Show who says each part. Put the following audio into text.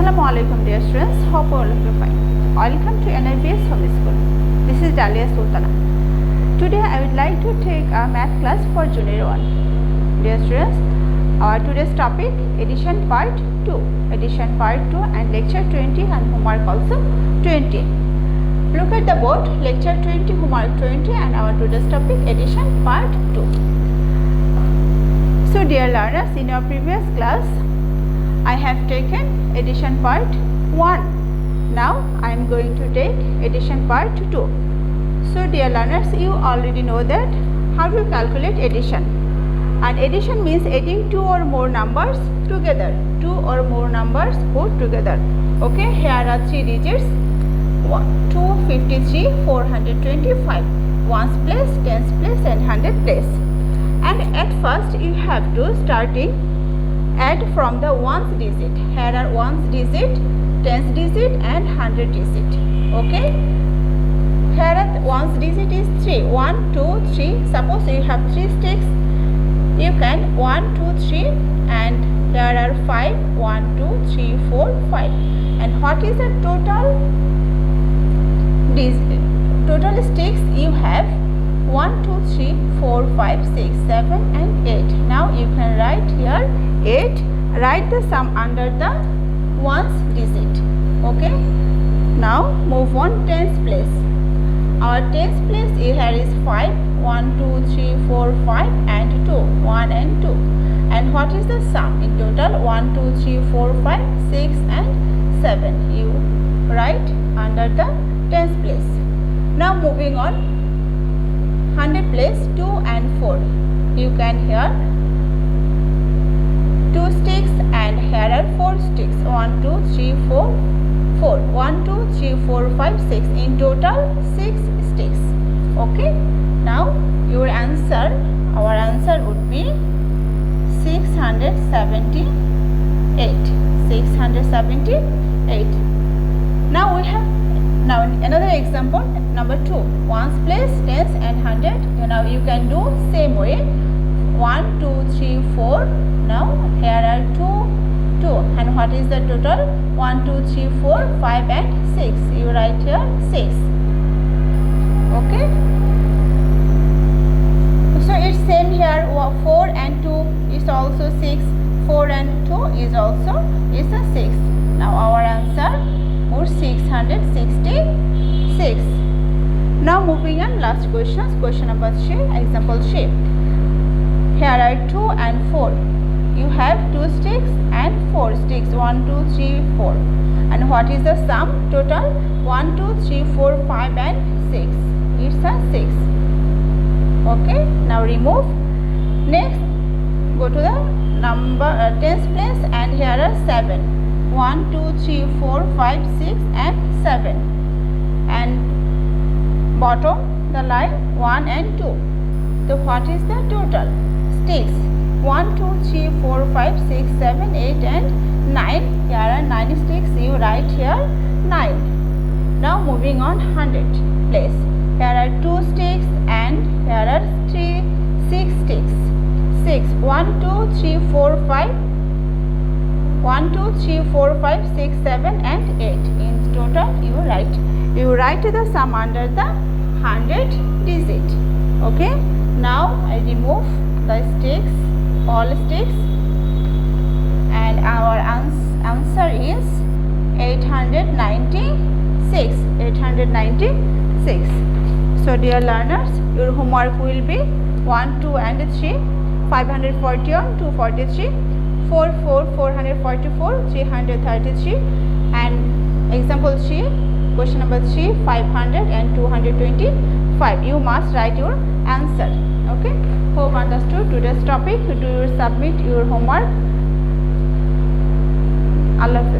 Speaker 1: Assalamualaikum dear students, hope all of you fine. Welcome to NIBS Home School. This is Daliya Sultana. Today I would like to take a math class for Junior 1. Dear students, our today's topic addition part 2. Addition part 2 and lecture 20 and homework also 20. Look at the board, lecture 20, homework 20 and our today's topic addition part 2. So dear learners, in your previous class I have taken addition part 1. Now I am going to take addition part 2. So dear learners, you already know that how to calculate addition. And addition means adding two or more numbers together. Two or more numbers put together. Okay, here are three digits: 253, 425. Ones place, tens place and hundred place. And at first you have to add from the ones digit. Here are ones digit, tens digit and hundred digit. Okay. Here are ones digit is 3. 1, 2, 3. Suppose you have 3 sticks. You can 1, 2, 3 and here are 5. 1, 2, 3, 4, 5. And what is the total sticks you have? 1, 2, 3, 4, 5, 6, 7 and 8. Now you can write here 8. Write the sum under the ones digit. Okay. Now move on tens place. Our tens place here is 5. 1, 2, 3, 4, 5 and 2. 1 and 2. And what is the sum in total? 1, 2, 3, 4, 5, 6 and 7. You write under the tens place. Now moving on hundred place 2 and 4. You can hear 2 sticks and here are 4 sticks. 1, 2, 3, 4, 4. 1, 2, 3, 4, 5, 6. In total 6 sticks. Okay. Now your answer, our answer would be 678. 678. Now we have another example, number 2. Ones place, tens and hundred. Now you can do same way. 1, 2, 3, 4. Now here are 2. And what is the total? 1, 2, 3, 4, 5 and 6. You write here 6. Okay. So it's same here. 4 and 2 is also 6. 4 and 2 is also a 6. Now our answer was 666. Now moving on, last questions. Question number 3, example 3. Here are 2 and 4. You have 2 sticks and 4 sticks. 1, 2, 3, 4. And what is the sum total? 1, 2, 3, 4, 5 and 6. It's a 6. Okay. Now remove. Next, go to the number tens place and here are 7. 1, 2, 3, 4, 5, 6 and 7. And bottom the line 1 and 2. So what is the total? Sticks 1, 2, 3, 4, 5, 6, 7, 8 and 9. Here are 9 sticks. You write here 9. Now moving on 100 place. Here are 2 sticks and here are 6 sticks. 6. 1, 2, 3, 4, 5. 1, 2, 3, 4, 5, 6, 7 and 8. In total you write the sum under the 100 digit. Okay. Now I remove the sticks, all sticks, and our answer is 896. 896. So dear learners, your homework will be 1, 2 and 3, 541, 243, 4, 444, 333, and example 3, question number 3, 500 and 225. You must write your answer. Okay. Hope understood today's topic. Do you submit your homework? Allah Hafiz.